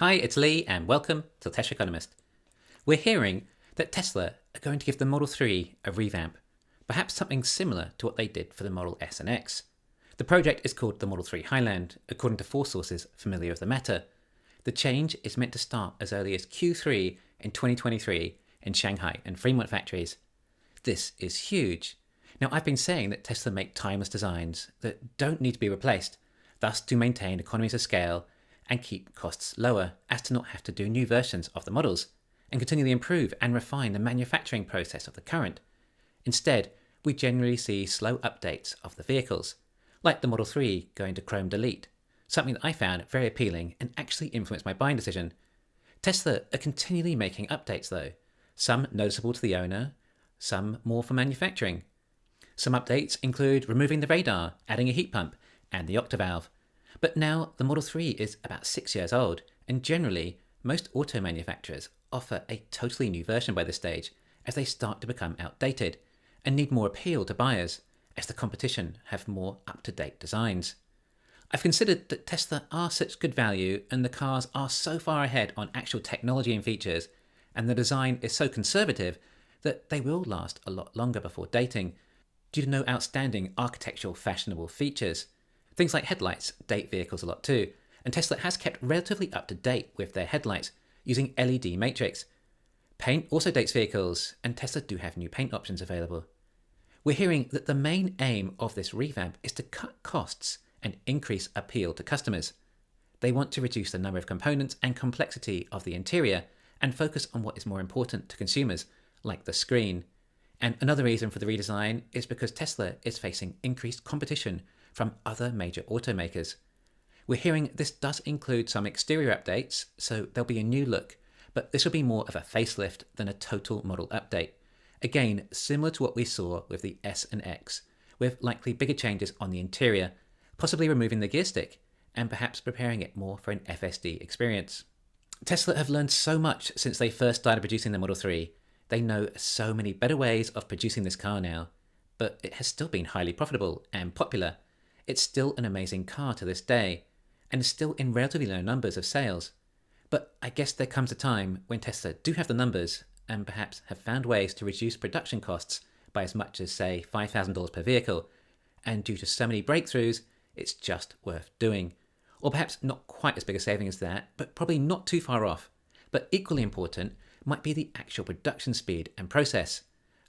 Hi, it's Lee, and welcome to the Tech Economist. We're hearing that Tesla are going to give the Model 3 a revamp, perhaps something similar to what they did for the Model S and X. The project is called the Model 3 Highland, according to 4 sources familiar with the matter. The change is meant to start as early as Q3 in 2023 in Shanghai and Fremont factories. This is huge. Now, I've been saying that Tesla make timeless designs that don't need to be replaced, thus to maintain economies of scale and keep costs lower, as to not have to do new versions of the models, and continually improve and refine the manufacturing process of the current. Instead, we generally see slow updates of the vehicles, like the Model 3 going to Chrome Delete, something that I found very appealing and actually influenced my buying decision. Tesla are continually making updates though, some noticeable to the owner, some more for manufacturing. Some updates include removing the radar, adding a heat pump, and the octavalve. But now the Model 3 is about 6 years old, and generally, most auto manufacturers offer a totally new version by this stage, as they start to become outdated, and need more appeal to buyers, as the competition have more up-to-date designs. I've considered that Tesla are such good value, and the cars are so far ahead on actual technology and features, and the design is so conservative, that they will last a lot longer before dating, due to no outstanding architectural fashionable features. Things like headlights date vehicles a lot too, and Tesla has kept relatively up to date with their headlights, using LED matrix. Paint also dates vehicles, and Tesla do have new paint options available. We're hearing that the main aim of this revamp is to cut costs and increase appeal to customers. They want to reduce the number of components and complexity of the interior and focus on what is more important to consumers, like the screen. And another reason for the redesign is because Tesla is facing increased competition from other major automakers. We're hearing this does include some exterior updates, so there'll be a new look, but this will be more of a facelift than a total model update. Again, similar to what we saw with the S and X, with likely bigger changes on the interior, possibly removing the gear stick, and perhaps preparing it more for an FSD experience. Tesla have learned so much since they first started producing the Model 3. They know so many better ways of producing this car now, but it has still been highly profitable and popular. It's still an amazing car to this day, and is still in relatively low numbers of sales. But I guess there comes a time when Tesla do have the numbers and perhaps have found ways to reduce production costs by as much as, say, $5,000 per vehicle, and due to so many breakthroughs, it's just worth doing. Or perhaps not quite as big a saving as that, but probably not too far off. But equally important might be the actual production speed and process.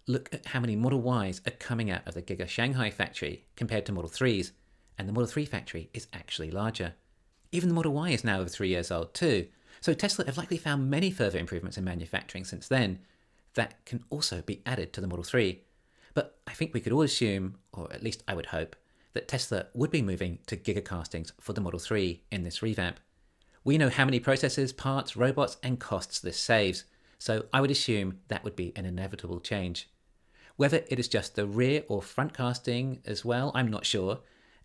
Look at how many Model Ys are coming out of the Giga Shanghai factory compared to Model 3s, and the Model 3 factory is actually larger. Even the Model Y is now over 3 years old too, so Tesla have likely found many further improvements in manufacturing since then that can also be added to the Model 3. But I think we could all assume, or at least I would hope, that Tesla would be moving to gigacastings for the Model 3 in this revamp. We know how many processors, parts, robots, and costs this saves, so I would assume that would be an inevitable change. Whether it is just the rear or front casting as well, I'm not sure,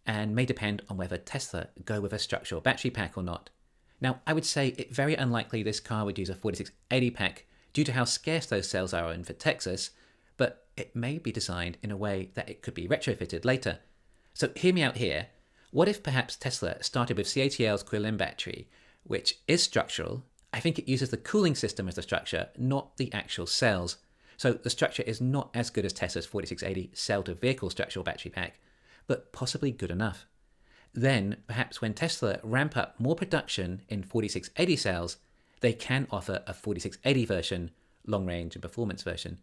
and may depend on whether Tesla go with a structural battery pack or not. Now, I would say it very unlikely this car would use a 4680 pack due to how scarce those cells are in for Texas, but it may be designed in a way that it could be retrofitted later. So hear me out here. What if perhaps Tesla started with CATL's coil-in battery, which is structural? I think it uses the cooling system as the structure, not the actual cells. So the structure is not as good as Tesla's 4680 cell-to-vehicle structural battery pack, but possibly good enough. Then, perhaps when Tesla ramp up more production in 4680 cells, they can offer a 4680 version, long-range and performance version.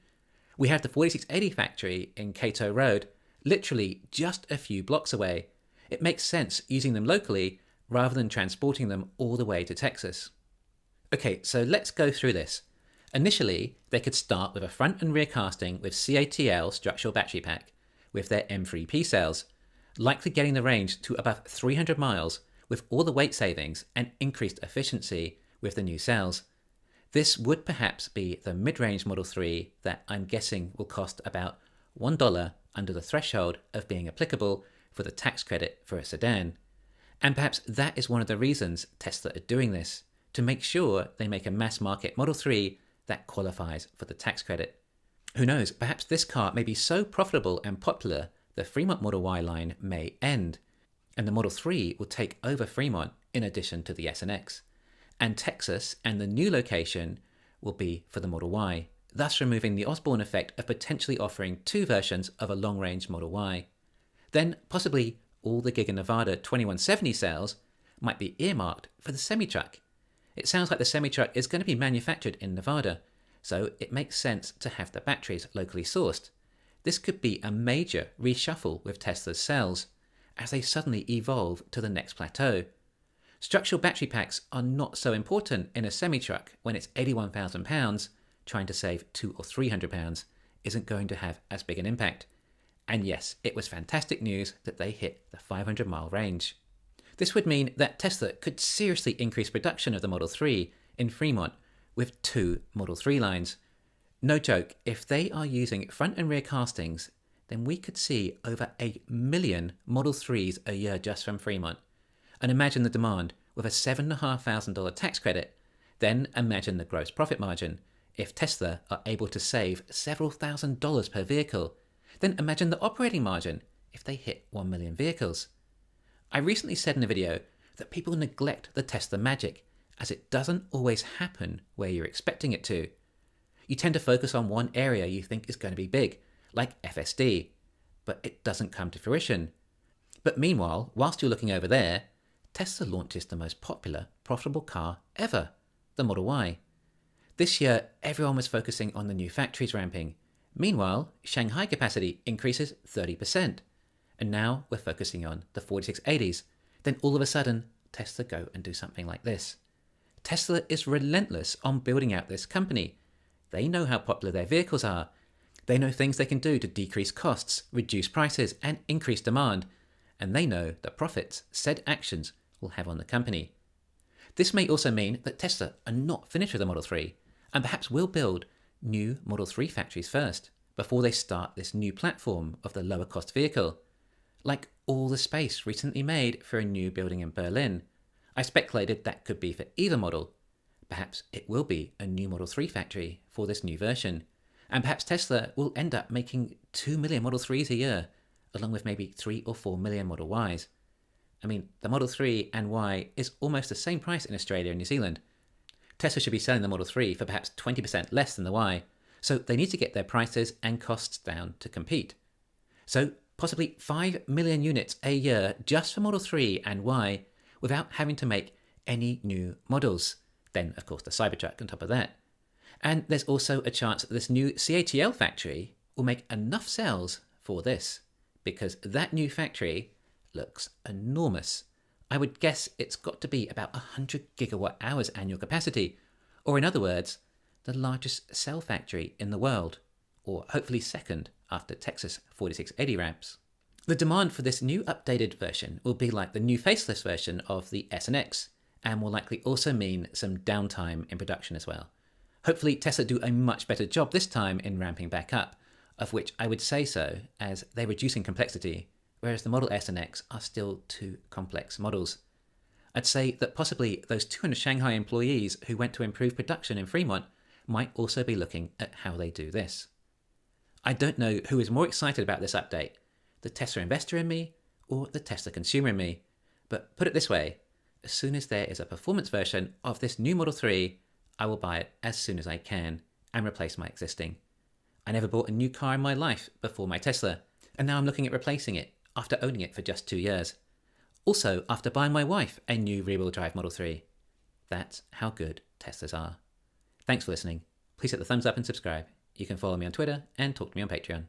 We have the 4680 factory in Cato Road, literally just a few blocks away. It makes sense using them locally rather than transporting them all the way to Texas. Okay, so let's go through this. Initially, they could start with a front and rear casting with CATL structural battery pack with their M3P cells, likely getting the range to above 300 miles with all the weight savings and increased efficiency with the new cells. This would perhaps be the mid-range Model 3 that I'm guessing will cost about $1 under the threshold of being applicable for the tax credit for a sedan. And perhaps that is one of the reasons Tesla are doing this, to make sure they make a mass market Model 3 that qualifies for the tax credit. Who knows, perhaps this car may be so profitable and popular the Fremont Model Y line may end, and the Model 3 will take over Fremont in addition to the S and X. and Texas and the new location will be for the Model Y, thus removing the Osborne effect of potentially offering two versions of a long-range Model Y. Then possibly all the Giga Nevada 2170 cells might be earmarked for the semi-truck. It sounds like the semi-truck is going to be manufactured in Nevada, so it makes sense to have the batteries locally sourced. This could be a major reshuffle with Tesla's cells, as they suddenly evolve to the next plateau. Structural battery packs are not so important in a semi-truck when it's £81,000. Trying to save £200 or £300 isn't going to have as big an impact. And yes, it was fantastic news that they hit the 500-mile range. This would mean that Tesla could seriously increase production of the Model 3 in Fremont with 2 Model 3 lines. No joke, if they are using front and rear castings, then we could see over 8 million Model 3s a year just from Fremont. And imagine the demand with a $7,500 tax credit. Then imagine the gross profit margin. If Tesla are able to save several $1,000s per vehicle, then imagine the operating margin if they hit 1 million vehicles. I recently said in a video that people neglect the Tesla magic, as it doesn't always happen where you're expecting it to. You tend to focus on one area you think is going to be big, like FSD, but it doesn't come to fruition. But meanwhile, whilst you're looking over there, Tesla launches the most popular, profitable car ever, the Model Y. This year, everyone was focusing on the new factories ramping. Meanwhile, Shanghai capacity increases 30%. And now we're focusing on the 4680s. Then all of a sudden, Tesla go and do something like this. Tesla is relentless on building out this company. They know how popular their vehicles are. They know things they can do to decrease costs, reduce prices, and increase demand. And they know the profits said actions will have on the company. This may also mean that Tesla are not finished with the Model 3, and perhaps will build new Model 3 factories first, before they start this new platform of the lower cost vehicle. Like all the space recently made for a new building in Berlin. I speculated that could be for either model. Perhaps it will be a new Model 3 factory for this new version. And perhaps Tesla will end up making 2 million Model 3s a year, along with maybe 3 or 4 million Model Ys. I mean, the Model 3 and Y is almost the same price in Australia and New Zealand. Tesla should be selling the Model 3 for perhaps 20% less than the Y, so they need to get their prices and costs down to compete. So possibly 5 million units a year just for Model 3 and Y without having to make any new models. Then, of course, the Cybertruck on top of that. And there's also a chance that this new CATL factory will make enough cells for this, because that new factory looks enormous. I would guess it's got to be about 100 gigawatt hours annual capacity, or in other words, the largest cell factory in the world, or hopefully second after Texas 4680 ramps. The demand for this new updated version will be like the new faceless version of the S and X, and will likely also mean some downtime in production as well. Hopefully Tesla do a much better job this time in ramping back up, of which I would say so, as they're reducing complexity, whereas the Model S and X are still too complex models. I'd say that possibly those 200 Shanghai employees who went to improve production in Fremont might also be looking at how they do this. I don't know who is more excited about this update, the Tesla investor in me or the Tesla consumer in me, but put it this way, as soon as there is a performance version of this new Model 3, I will buy it as soon as I can and replace my existing. I never bought a new car in my life before my Tesla, and now I'm looking at replacing it after owning it for just 2 years. Also, after buying my wife a new rear-wheel drive Model 3. That's how good Teslas are. Thanks for listening. Please hit the thumbs up and subscribe. You can follow me on Twitter and talk to me on Patreon.